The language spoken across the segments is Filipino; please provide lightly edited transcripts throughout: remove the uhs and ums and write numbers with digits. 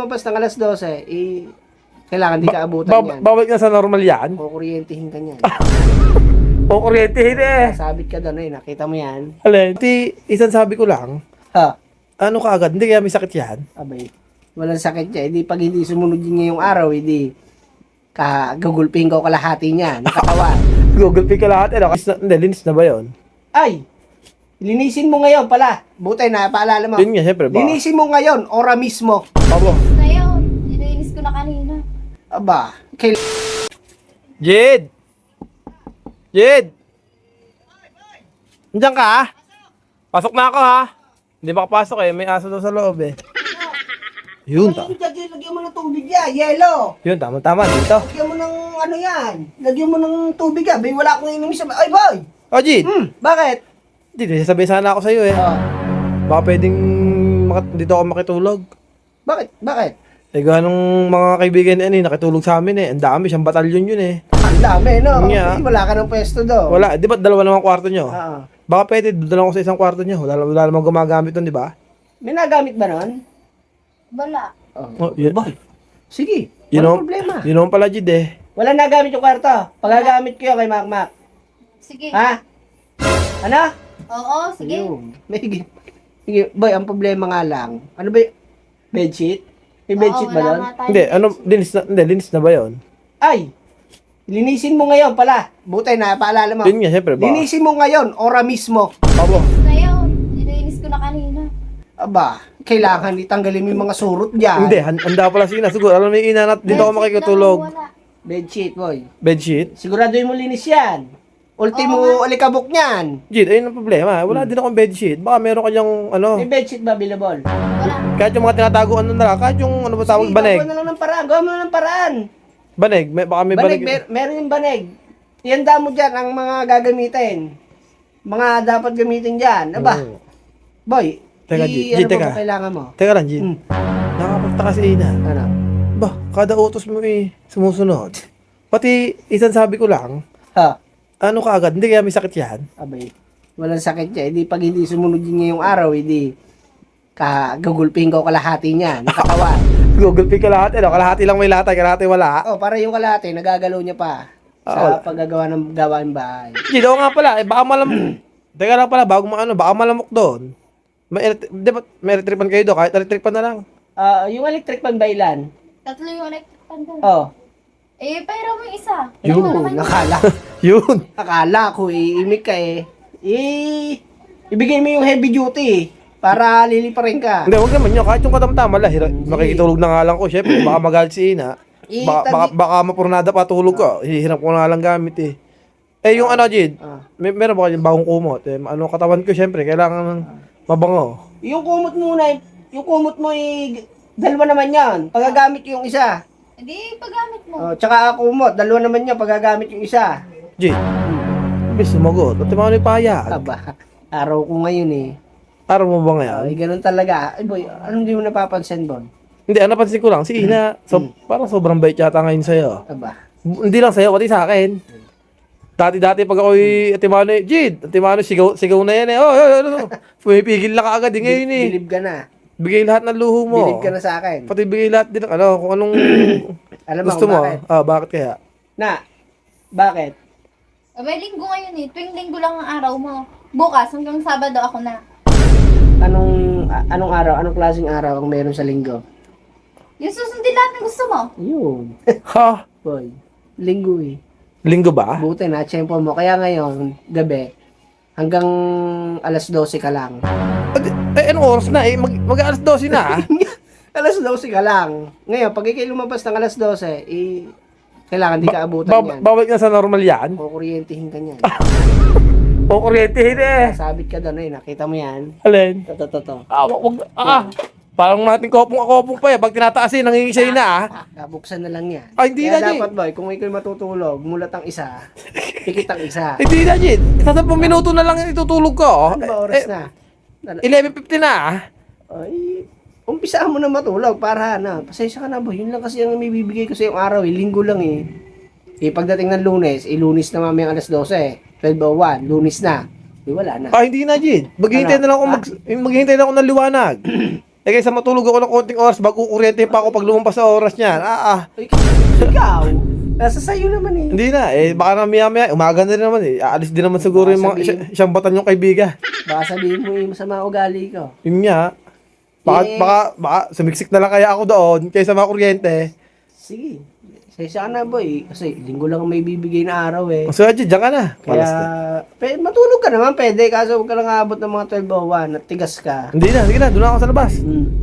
Lumabas ng alas 12, kailangan di ka abutan yan. Bawal ka sa normal yan? Kukuryentehin ka niyan. O kuryentehin eh. Sabit ka doon nakita mo yan. Alin, isang sabi ko lang, Ha, ano ka agad, hindi kaya may sakit yan? abay. Walang sakit niya. Pag hindi sumunod yun ngayong araw, gagulping ko kalahati niya. Nakatawan. Google Pay ka lahat, hindi, linis na ba yun? Ay! Linisin mo ngayon pala. Butay na, paalala mo. Yun nga, syempre ba? Linisin mo ngayon, ora mismo. Abo. Ngayon, nilinis ko na kanina. Aba, Jed! Jed! Nandiyan ka ha? Pasok na ako ha? Hindi makapasok eh, may aso daw sa loob eh. Yun, Lagyan mo ng tubig yan, yelo. yun, tama dito. Lagyan mo ng ano yan. Lagyan mo ng tubig yan. Bay, wala akong inumin sa... Ay, boy! O Jed! Bakit? Hindi, sasabihin sana ako sa'yo eh. Oh, Baka pwedeng dito ako makitulog. bakit? Eh, ganong mga kaibigan eh, nakitulog sa amin eh. Ang dami, siyang batalyon yun eh. Ang dami, no? Yeah. Wala ka ng pwesto do. Wala, di ba dalawa naman kwarto nyo? Oo. Baka pwede, doon ako sa isang kwarto nyo. Wala namang gumagamit doon, di ba? May nagamit ba nun? Wala. Oh, yun. Boy, sige. Yun Walang naman- problema. Yun naman pala, Jid eh. Wala nagamit yung kwarto. Pagagamit ko yun kay Makmak. Sige. Ha? Ano? Oo, sige. Ayun. Sige. Boy, ang problema nga lang. Ano ba y- bedsheet? May bedsheet Oo, ba wala doon? nga tayo. Hindi, linis na ba yun? Ay! Linisin mo ngayon pala. Butay na, paalala mo. Yun nga, syempre ba? Linisin mo ngayon, ora mismo. Abo. Ngayon, nilinis ko na kanina. Aba, kailangan itanggalin mo yung mga surot dyan. Hindi, handa pala si Ina. Siguro, alam mo yung Ina, dito ako makikitulog. Wala. Bedsheet, boy. Bedsheet. Siguraduhin mo linis yan. Ultimo alikabok niyan. Jid, ayun ang problema. Wala din akong bedsheet. Baka meron kanyang, May bedsheet ba available? Wala. kahit yung mga tinataguan nun na, kahit yung, ano ba tawag, Sige, baneg. Gawa mo na lang ng paraan. Gawa mo na ng paraan. Baneg, baka may baneg. Meron yung baneg. Ihanda mo dyan ang mga gagamitin. Mga dapat gamitin dyan. Aba, Oo. boy. Teka, Jid, ano teka. ba kailangan mo? Teka lang, Jid. Hmm. Nakakapagtaka si Ina. Ano? Ba, kada utos mo sumusunod. Pati, isang sabi ko lang, Ha? ano ka agad, hindi kaya may sakit yan? Abay. Walang sakit niya. Pag hindi sumunod yun ngayong araw, gagulping ko kalahati niya. Nakatawan. Google Pay ka lahat, kalahati lang may latay, kalahati wala. Oh, para yung kalahati, nagagalaw niya pa. Ah, Sa paggagawa ng gawain bahay. Jid, oo nga pala, baka malamok. Teka lang pala, baka malamok doon. Di ba, may retripan kayo doon, kahit retripan na lang. Yung electric pan ba ilan? Tatlo yung electric fan doon. Oh. Eh, pahiraw mo yung isa. Yun. Ito naman yun. Yun. Akala ko iimik ka ibigay mo yung heavy duty para liliparin ka. Hindi, huwag naman yun, kahit yung katamtama lang, makikitulog na nga lang ko, syempre, baka magalit si Ina. Baka mapurnada pa tulog ko, hihiram ko na lang gamit eh. Eh, yung ano, Jid, meron ba kayong bagong kumot? Ano, katawan ko, syempre, kailangan mabango. Yung kumot mo dalawa naman yan. Pagagamit yung isa. Hindi, paggamit mo. Tsaka kumot, dalawa naman yan pagagamit yung isa. Jid, may sumagot, pati mga may payag. Aba, araw ko ngayon Araw mo ba ngayon? Ay, ganun talaga. Ay boy, anong di mo napapansin, Bon? Hindi, napansin ko lang, si Ina, parang sobrang bait yata ngayon sa'yo. Aba. Hindi lang sa'yo, pati sa akin. Dati pag ako'y Atimano, Jid, Atimano, sigaw na yan eh. Oh. Pumipigil na kaagad eh ngayon eh. Bilib ka na. Bigay lahat ng luho mo. Bilib ka na sa akin. Pati bigay lahat din ng kung anong Alam mo gusto kung mo. bakit? Bakit kaya? Bakit? May linggo ngayon eh. Tuwing linggo lang ang araw mo. Bukas, hanggang Sabado ako na. Anong araw? Anong klaseng araw ang meron sa linggo? Yung susundin lahat ng gusto mo. Yun. Ha? Boy, linggo Linggo ba? Buti na, tiyempo mo. Kaya ngayon, gabi, hanggang alas 12 ka lang. Anong oras na? Mag-alas 12 na. Alas 12 ka lang. Ngayon, pag ikay lumabas ng alas 12, kailangan di ka abutan yan. Bawal ka sa normal yan? Kukuryentehin ka niyan. O kuryentehin eh. Sabit ka doon nakita mo yan. Alin? Toto. Parang natin kopong pa eh. Pag tinataasin, nangingisay na Buksan na lang yan. Hindi Kaya na, Jid. dapat boy, kung ikay matutulog, mulat ang isa, pikit ang isa. Hindi na, Jid. Sa 10 minuto na lang itutulog ko. Ano ba oras na? 11:50 na. Ay, umpisahan mo na matulog para pasensya ka na boy. Yun lang kasi ang may bibigay ko sa yung araw linggo lang pagdating ng Lunes, Lunes na mamayang alas 12, 12:01, Lunes na. Wala na. Hindi na, Jid. Maghihintay na lang ako ng liwanag. Eh kaysa matulog ako ng konting oras, bago kuryente pa ako pag lumampas sa oras niyan. Ay, ikaw, nasa sayo naman eh. Hindi na. Eh, baka na maya-maya, umaga na rin naman eh. Aalis din naman siguro Baka yung mga isang batan yung kaibigan. Baka sabihin mo yung masama ugali ko. Yun nga. Baka sumiksik na lang kaya ako doon kaysa mga kuryente. Sige. Sensya ka na boy. Kasi linggo lang ang may bibigay na araw eh. So, diyan ka na. Kaya, matulog ka naman pwede. Kaso huwag ka lang aabot ng mga 12:01 at tigas ka. Hindi na, sige na, doon na ako sa labas.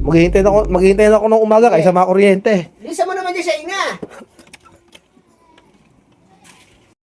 Maghihintay na ako ng umaga kaysa mga kuryente. Lisa mo naman dyan sa ina.